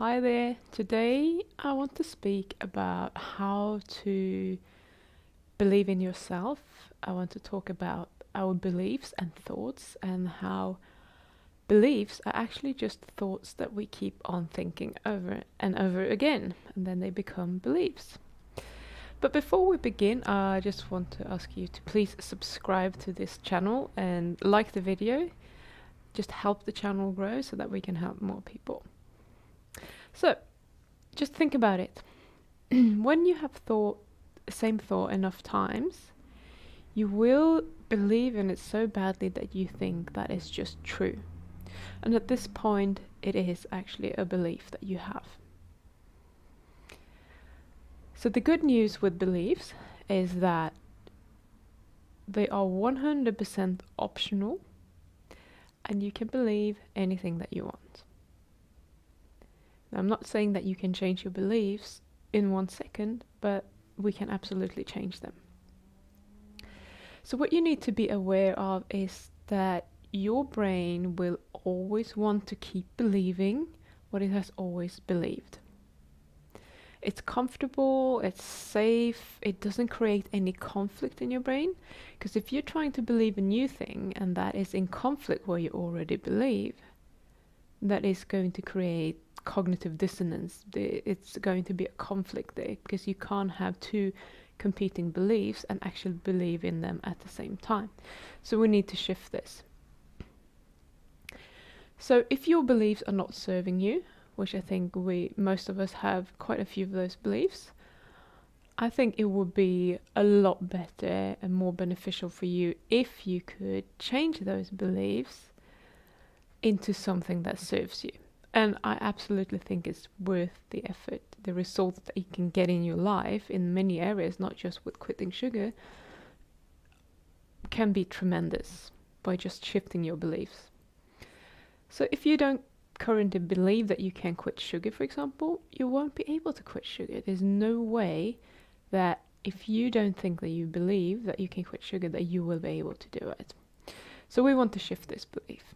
Hi there. Today I want to speak about how to believe in yourself. I want to talk about our beliefs and thoughts and how beliefs are actually just thoughts that we keep on thinking over and over again, and then they become beliefs. But before we begin, I just want to ask you to please subscribe to this channel and like the video. Just help the channel grow so that we can help more people. So, just think about it. When you have thought the same thought enough times, you will believe in it so badly that you think that is just true. And at this point, it is actually a belief that you have. So the good news with beliefs is that they are 100% optional and you can believe anything that you want. Now, I'm not saying that you can change your beliefs in 1 second, but we can absolutely change them. So what you need to be aware of is that your brain will always want to keep believing what it has always believed. It's comfortable, it's safe, it doesn't create any conflict in your brain. Because if you're trying to believe a new thing and that is in conflict what you already believe, that is going to create cognitive dissonance. It's going to be a conflict there because you can't have two competing beliefs and actually believe in them at the same time. So we need to shift this. So if your beliefs are not serving you, which I think most of us have quite a few of those beliefs, I think it would be a lot better and more beneficial for you if you could change those beliefs into something that serves you. And I absolutely think it's worth the effort. The results that you can get in your life in many areas, not just with quitting sugar, can be tremendous by just shifting your beliefs. So if you don't currently believe that you can quit sugar, for example, you won't be able to quit sugar. There's no way that if you don't think that you believe that you can quit sugar, that you will be able to do it. So we want to shift this belief.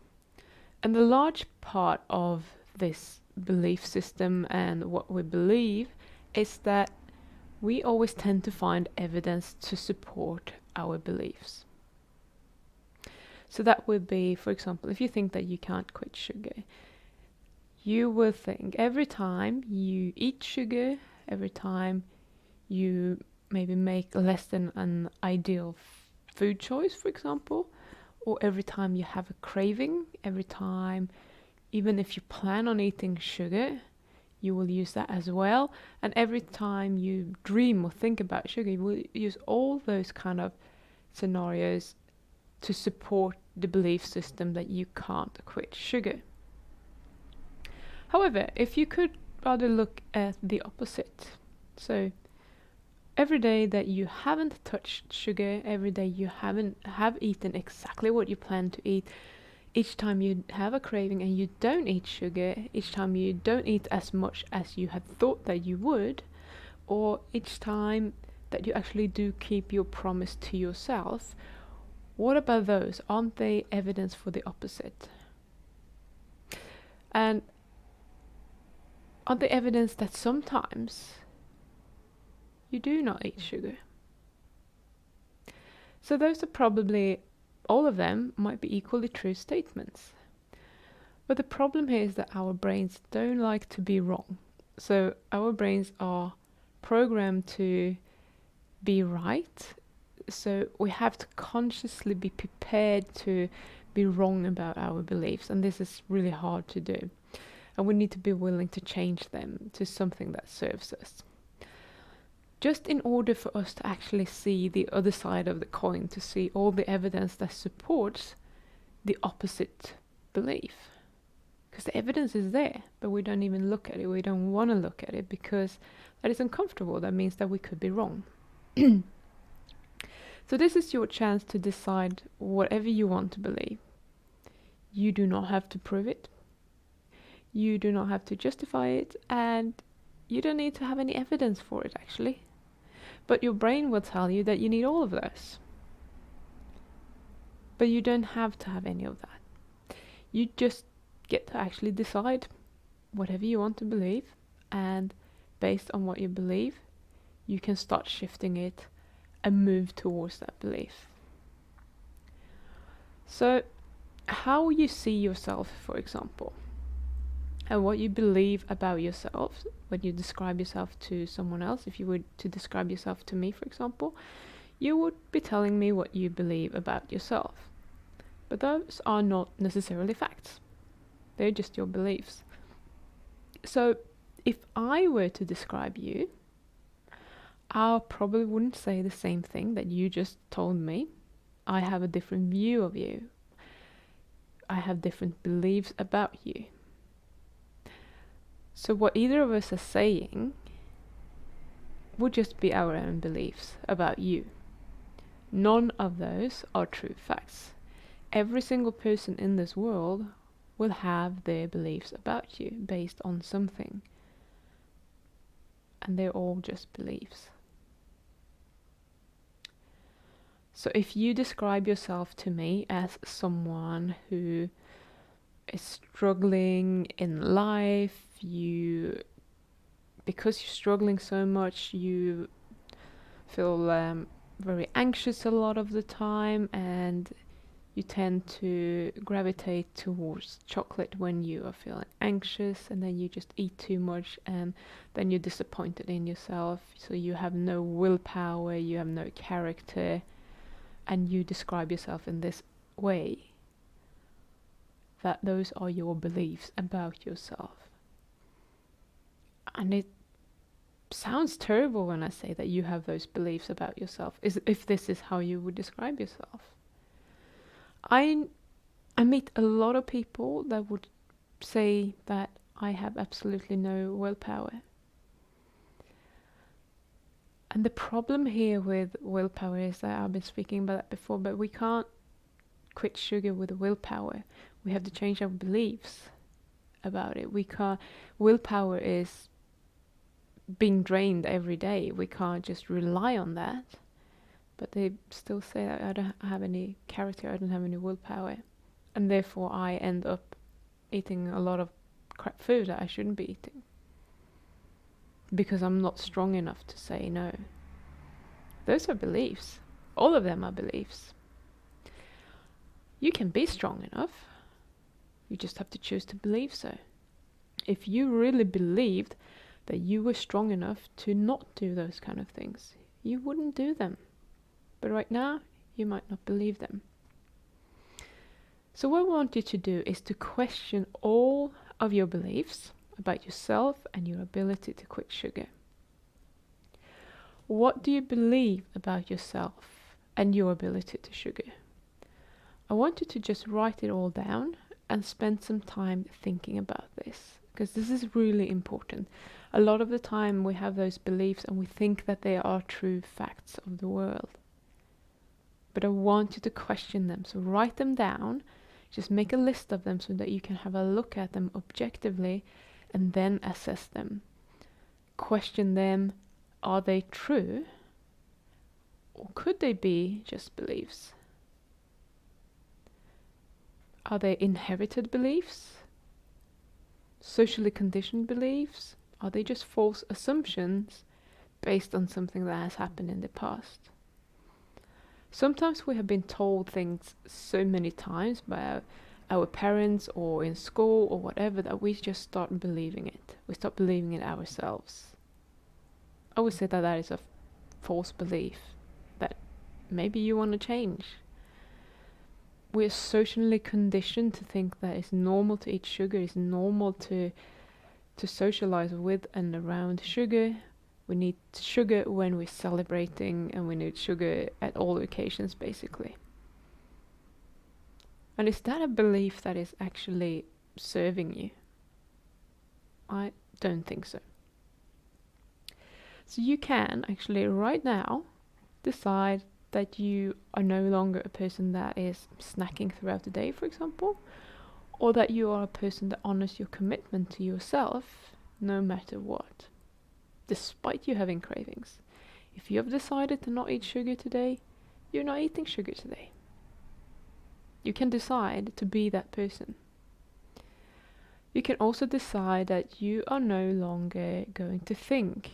And the large part of this belief system and what we believe is that we always tend to find evidence to support our beliefs. So that would be, for example, if you think that you can't quit sugar, you will think every time you eat sugar, every time you maybe make less than an ideal food choice, for example, or every time you have a craving, every time, even if you plan on eating sugar, you will use that as well. And every time you dream or think about sugar, you will use all those kind of scenarios to support the belief system that you can't quit sugar. However, if you could rather look at the opposite, so every day that you haven't touched sugar, every day you have eaten exactly what you plan to eat, each time you have a craving and you don't eat sugar, each time you don't eat as much as you had thought that you would, or each time that you actually do keep your promise to yourself, what about those? Aren't they evidence for the opposite? And aren't they evidence that sometimes you do not eat sugar? So those are probably, all of them might be equally true statements. But the problem here is that our brains don't like to be wrong. So our brains are programmed to be right. So we have to consciously be prepared to be wrong about our beliefs. And this is really hard to do. And we need to be willing to change them to something that serves us. Just in order for us to actually see the other side of the coin, to see all the evidence that supports the opposite belief. Because the evidence is there, but we don't even look at it. We don't want to look at it because that is uncomfortable. That means that we could be wrong. So this is your chance to decide whatever you want to believe. You do not have to prove it. You do not have to justify it, and you don't need to have any evidence for it, actually. But your brain will tell you that you need all of those. But you don't have to have any of that. You just get to actually decide whatever you want to believe, and based on what you believe, you can start shifting it and move towards that belief. So, how you see yourself, for example, and what you believe about yourself when you describe yourself to someone else, if you were to describe yourself to me, for example, you would be telling me what you believe about yourself. But those are not necessarily facts. They're just your beliefs. So if I were to describe you, I probably wouldn't say the same thing that you just told me. I have a different view of you. I have different beliefs about you. So what either of us are saying would just be our own beliefs about you. None of those are true facts. Every single person in this world will have their beliefs about you based on something. And they're all just beliefs. So if you describe yourself to me as someone who is struggling in life, because you're struggling so much, you feel very anxious a lot of the time, and you tend to gravitate towards chocolate when you are feeling anxious, and then you just eat too much, and then you're disappointed in yourself, so you have no willpower, you have no character, and you describe yourself in this way, that those are your beliefs about yourself. And it sounds terrible when I say that you have those beliefs about yourself, if this is how you would describe yourself. I meet a lot of people that would say that I have absolutely no willpower. And the problem here with willpower is that I've been speaking about that before, but we can't quit sugar with willpower. We have to change our beliefs about it. Willpower is being drained every day. We can't just rely on that. But they still say that I don't have any character, I don't have any willpower. And therefore I end up eating a lot of crap food that I shouldn't be eating. Because I'm not strong enough to say no. Those are beliefs. All of them are beliefs. You can be strong enough. You just have to choose to believe so. If you really believed that you were strong enough to not do those kind of things, you wouldn't do them. But right now, you might not believe them. So what I want you to do is to question all of your beliefs about yourself and your ability to quit sugar. What do you believe about yourself and your ability to sugar? I want you to just write it all down and spend some time thinking about this, because this is really important. A lot of the time we have those beliefs and we think that they are true facts of the world. But I want you to question them. So write them down, just make a list of them so that you can have a look at them objectively and then assess them. Question them, are they true? Or could they be just beliefs? Are they inherited beliefs? Socially conditioned beliefs? Are they just false assumptions based on something that has happened in the past? Sometimes we have been told things so many times by our parents or in school or whatever that we just start believing it. We start believing it ourselves. I would say that that is a false belief that maybe you want to change. We're socially conditioned to think that it's normal to eat sugar, it's normal to socialize with and around sugar. We need sugar when we're celebrating, and we need sugar at all occasions, basically. And is that a belief that is actually serving you? I don't think so. So you can actually right now decide that you are no longer a person that is snacking throughout the day, for example, or that you are a person that honors your commitment to yourself no matter what, despite you having cravings. If you have decided to not eat sugar today, you're not eating sugar today. You can decide to be that person. You can also decide that you are no longer going to think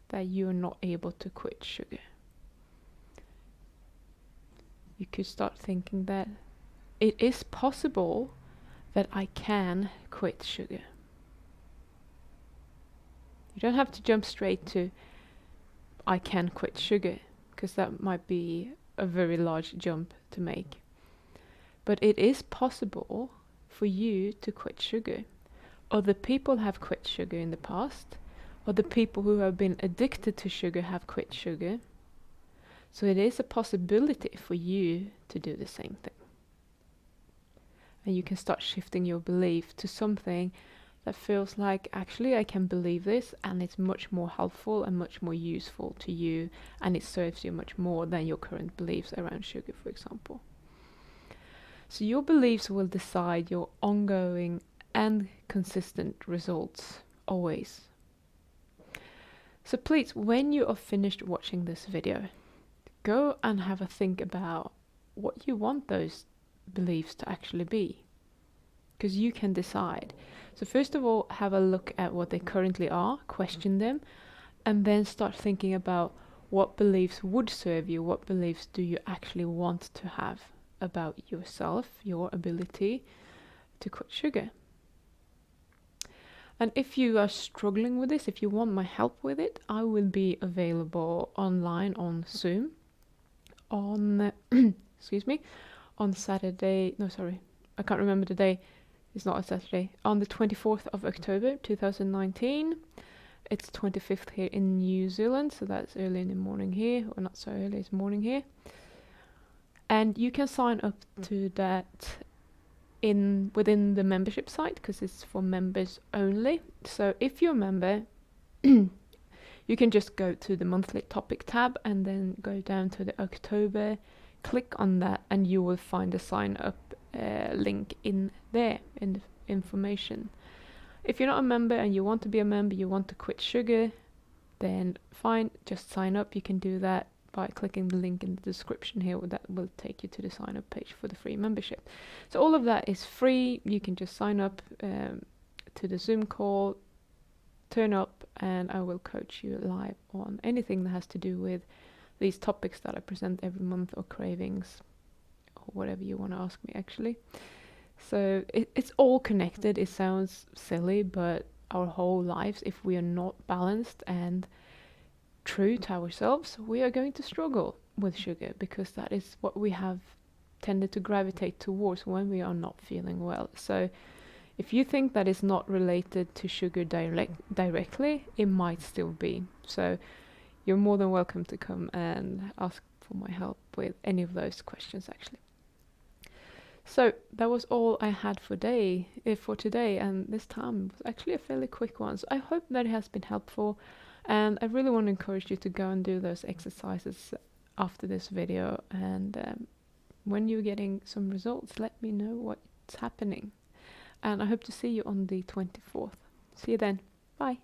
that you are not able to quit sugar. You could start thinking that it is possible that I can quit sugar. You don't have to jump straight to I can quit sugar, because that might be a very large jump to make. But it is possible for you to quit sugar. Other people have quit sugar in the past. Other people who have been addicted to sugar have quit sugar. So it is a possibility for you to do the same thing. And you can start shifting your belief to something that feels like, actually I can believe this, and it's much more helpful and much more useful to you, and it serves you much more than your current beliefs around sugar, for example. So your beliefs will decide your ongoing and consistent results, always. So please, when you are finished watching this video, go and have a think about what you want those beliefs to actually be, because you can decide. So first of all, have a look at what they currently are, question them, and then start thinking about what beliefs would serve you, what beliefs do you actually want to have about yourself, your ability to quit sugar. And if you are struggling with this, if you want my help with it, I will be available online on Zoom on on Saturday. No, sorry, I can't remember the day. It's not a Saturday. On the 24th of October 2019. It's 25th here in New Zealand, so that's early in the morning here, or not so early, it's morning here. And you can sign up to that within the membership site, because it's for members only. So if you're a member, you can just go to the monthly topic tab and then go down to the October, click on that, and you will find a sign up link in there in the information. If you're not a member and you want to be a member, you want to quit sugar, then fine, just sign up. You can do that by clicking the link in the description here. That will take you to the sign up page for the free membership. So all of that is free. You can just sign up to the Zoom call, turn up, and I will coach you live on anything that has to do with these topics that I present every month, or cravings, or whatever you want to ask me actually. So it's all connected. It sounds silly, but our whole lives, if we are not balanced and true to ourselves, we are going to struggle with sugar, because that is what we have tended to gravitate towards when we are not feeling well. So if you think that is not related to sugar directly, it might still be. So you're more than welcome to come and ask for my help with any of those questions actually. So that was all I had for today, and this time was actually a fairly quick one. So I hope that it has been helpful, and I really want to encourage you to go and do those exercises after this video, and when you're getting some results, let me know what's happening. And I hope to see you on the 24th. See you then. Bye.